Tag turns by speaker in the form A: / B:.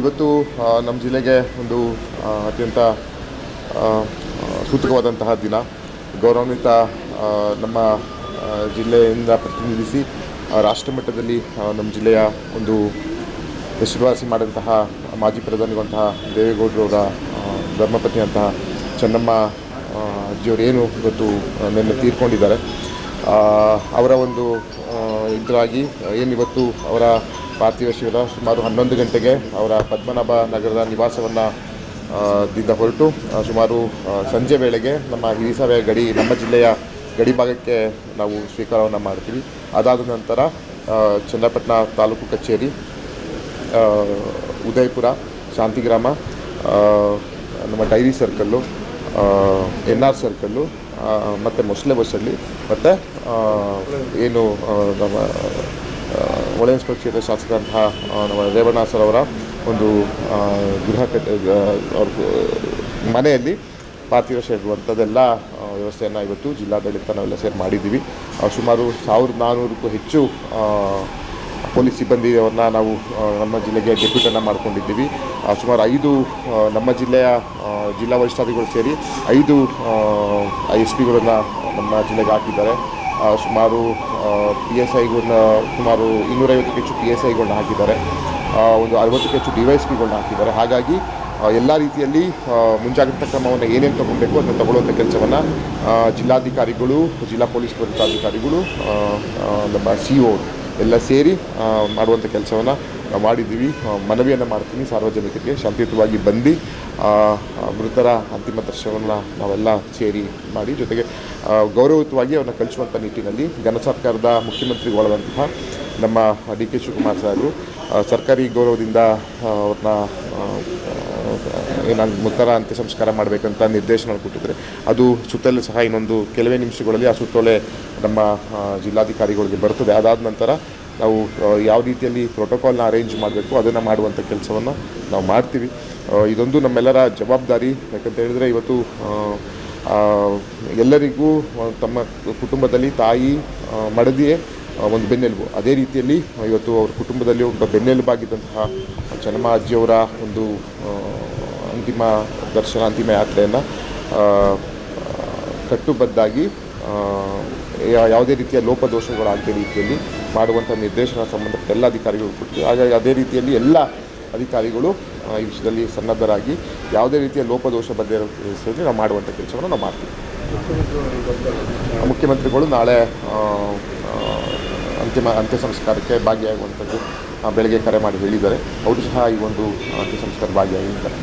A: ಇವತ್ತು ನಮ್ಮ ಜಿಲ್ಲೆಗೆ ಒಂದು ಅತ್ಯಂತ ಸೂಚಕವಾದಂತಹ ದಿನ. ಗೌರವಾನ್ವಿತ ನಮ್ಮ ಜಿಲ್ಲೆಯಿಂದ ಪ್ರತಿನಿಧಿಸಿ ರಾಷ್ಟ್ರಮಟ್ಟದಲ್ಲಿ ನಮ್ಮ ಜಿಲ್ಲೆಯ ಒಂದು ಹೆಸರುವಾಸಿ ಮಾಡಿದಂತಹ ಮಾಜಿ ಪ್ರಧಾನಿಗಳಂತಹ ದೇವೇಗೌಡರವರ ಧರ್ಮಪತ್ನಿಯಂತಹ ಚೆನ್ನಮ್ಮ ಅಜ್ಜಿಯವರು ಏನು ಇವತ್ತು ನಿನ್ನೆ ತೀರ್ಕೊಂಡಿದ್ದಾರೆ, ಅವರ ಒಂದು ಇದರಾಗಿ ಏನಿವತ್ತು ಅವರ ಪಾರ್ಥಿವ ಶರೀರ ಸುಮಾರು 11 ಗಂಟೆಗೆ ಅವರ ಪದ್ಮನಾಭ ನಗರದ ನಿವಾಸವನ್ನು ದಿಂದ ಹೊರಟು ಸುಮಾರು ಸಂಜೆ ವೇಳೆಗೆ ನಮ್ಮ ಹಿರಿಸಾವೆ ಗಡಿ, ನಮ್ಮ ಜಿಲ್ಲೆಯ ಗಡಿ ಭಾಗಕ್ಕೆ ನಾವು ಸ್ವೀಕಾರವನ್ನು ಮಾಡ್ತೀವಿ. ಅದಾದ ನಂತರ ಚನ್ನಪಟ್ಟಣ ತಾಲೂಕು ಕಚೇರಿ, ಉದಯಪುರ, ಶಾಂತಿಗ್ರಾಮ, ನಮ್ಮ ಡೈರಿ ಸರ್ಕಲ್ಲು, NR ಸರ್ಕಲ್ಲು ಮತ್ತು ಮೊಸಳೆ ಬಸ್ಸಲ್ಲಿ ಮತ್ತು ಏನು ನಮ್ಮ ಹೊಳೆನರಸೀಪುರ ಕ್ಷೇತ್ರ ಶಾಸಕರಂತಹ ನಮ್ಮ ರೇವಣ್ಣ ಸರ್ ಅವರ ಒಂದು ಅವ್ರ ಮನೆಯಲ್ಲಿ ಪಾರ್ಥಿವ ಶರೀರ ಇರುವಂಥದ್ದೆಲ್ಲ ವ್ಯವಸ್ಥೆಯನ್ನು ಇವತ್ತು ಜಿಲ್ಲಾಡಳಿತ ನಾವೆಲ್ಲ ಸೇರಿ ಮಾಡಿದ್ದೀವಿ. ಸುಮಾರು 1400ಕ್ಕೂ ಹೆಚ್ಚು ಪೊಲೀಸ್ ಸಿಬ್ಬಂದಿಯವ್ರನ್ನ ನಾವು ನಮ್ಮ ಜಿಲ್ಲೆಗೆ ಡೆಪ್ಯೂಟನ್ನು ಮಾಡ್ಕೊಂಡಿದ್ದೀವಿ. ಸುಮಾರು 5 ನಮ್ಮ ಜಿಲ್ಲೆಯ ಜಿಲ್ಲಾ ವರಿಷ್ಠಾಧಿಕಾರಿಗಳು ಸೇರಿ 5 SPಗಳನ್ನು ನಮ್ಮ ಜಿಲ್ಲೆಗೆ ಹಾಕಿದ್ದಾರೆ. ಸುಮಾರು PSIಗಳನ್ನ ಸುಮಾರು 250ಕ್ಕೂ ಹೆಚ್ಚು PSIಗಳನ್ನ ಹಾಕಿದ್ದಾರೆ. ಒಂದು 60ಕ್ಕೂ ಹೆಚ್ಚು DYSPಗಳನ್ನ ಹಾಕಿದ್ದಾರೆ. ಹಾಗಾಗಿ ಎಲ್ಲ ರೀತಿಯಲ್ಲಿ ಮುಂಜಾಗ್ರತಾ ಕ್ರಮವನ್ನು ಏನೇನು ತಗೊಳ್ಬೇಕು ಅದನ್ನು ತಗೊಳ್ಳುವಂಥ ಕೆಲಸವನ್ನು ಜಿಲ್ಲಾಧಿಕಾರಿಗಳು, ಜಿಲ್ಲಾ ಪೊಲೀಸ್ ವರಿಷ್ಠಾಧಿಕಾರಿಗಳು, ನಮ್ಮ CO ಎಲ್ಲ ಸೇರಿ ಮಾಡುವಂಥ ಕೆಲಸವನ್ನು ನಾವು ಮಾಡಿದ್ದೀವಿ. ಮನವಿಯನ್ನು ಮಾಡ್ತೀನಿ ಸಾರ್ವಜನಿಕರಿಗೆ ಶಾಂತಿಯುತವಾಗಿ ಬಂದು ಮೃತರ ಅಂತಿಮ ದರ್ಶನವನ್ನು ನಾವೆಲ್ಲ ಸೇರಿ ಮಾಡಿ, ಜೊತೆಗೆ ಗೌರವಯುತವಾಗಿ ಅವ್ರನ್ನ ಕಳಿಸುವಂಥ ನಿಟ್ಟಿನಲ್ಲಿ ಘನ ಸರ್ಕಾರದ ಮುಖ್ಯಮಂತ್ರಿಗಳಾದಂತಹ ನಮ್ಮ DK ಶಿವಕುಮಾರ್ ಸಾಹೇಬರು ಸರ್ಕಾರಿ ಗೌರವದಿಂದ ಅವ್ರನ್ನ ಏನಾಗ ಮೃತರ ಅಂತ್ಯ ಸಂಸ್ಕಾರ ಮಾಡಬೇಕಂತ ನಿರ್ದೇಶನ ಕೊಟ್ಟಿದ್ದಾರೆ. ಅದು ಸುತ್ತಲೂ ಸಹ ಇನ್ನೊಂದು ಕೆಲವೇ ನಿಮಿಷಗಳಲ್ಲಿ ಆ ಸುತ್ತೋಲೆ ನಮ್ಮ ಜಿಲ್ಲಾಧಿಕಾರಿಗಳಿಗೆ ಬರ್ತದೆ. ಅದಾದ ನಂತರ ನಾವು ಯಾವ ರೀತಿಯಲ್ಲಿ ಪ್ರೋಟೋಕಾಲ್ನ ಅರೇಂಜ್ ಮಾಡಬೇಕು ಅದನ್ನು ಮಾಡುವಂಥ ಕೆಲಸವನ್ನು ನಾವು ಮಾಡ್ತೀವಿ. ಇದೊಂದು ನಮ್ಮೆಲ್ಲರ ಜವಾಬ್ದಾರಿ. ಯಾಕಂತ ಹೇಳಿದರೆ ಇವತ್ತು ಎಲ್ಲರಿಗೂ ತಮ್ಮ ಕುಟುಂಬದಲ್ಲಿ ತಾಯಿ ಮಡದಿಯೇ ಒಂದು ಬೆನ್ನೆಲುಬು. ಅದೇ ರೀತಿಯಲ್ಲಿ ಇವತ್ತು ಅವ್ರ ಕುಟುಂಬದಲ್ಲಿ ಒಬ್ಬ ಬೆನ್ನೆಲುಬಾಗಿದ್ದಂತಹ ಚೆನ್ನಮ್ಮ ಅಜ್ಜಿಯವರ ಒಂದು ಅಂತಿಮ ದರ್ಶನ, ಅಂತಿಮ ಯಾತ್ರೆಯನ್ನು ಕಟ್ಟುಬದ್ಧಾಗಿ ಯಾವುದೇ ರೀತಿಯ ಲೋಪದೋಷಗಳಾಗದೇ ರೀತಿಯಲ್ಲಿ ಮಾಡುವಂಥ ನಿರ್ದೇಶನ ಸಂಬಂಧಪಟ್ಟ ಎಲ್ಲ ಅಧಿಕಾರಿಗಳು ಕೊಡ್ತೀವಿ. ಹಾಗಾಗಿ ಅದೇ ರೀತಿಯಲ್ಲಿ ಎಲ್ಲ ಅಧಿಕಾರಿಗಳು ಈ ವಿಷಯದಲ್ಲಿ ಸನ್ನದ್ಧರಾಗಿ ಯಾವುದೇ ರೀತಿಯ ಲೋಪದೋಷ ಬರದೇ ಇರೋ ನಾವು ಮಾಡುವಂಥ ಕೆಲಸವನ್ನು ನಾವು ಮಾಡ್ತೀವಿ. ಮುಖ್ಯಮಂತ್ರಿಗಳು ನಾಳೆ ಅಂತ್ಯ ಸಂಸ್ಕಾರಕ್ಕೆ ಭಾಗಿಯಾಗುವಂಥದ್ದು ಬೆಳಗ್ಗೆ ಕರೆ ಮಾಡಿ ಹೇಳಿದ್ದಾರೆ. ಅವರು ಸಹ ಈ ಒಂದು ಅಂತ್ಯ ಸಂಸ್ಕಾರ ಭಾಗಿಯಾಗಿದ್ದಾರೆ.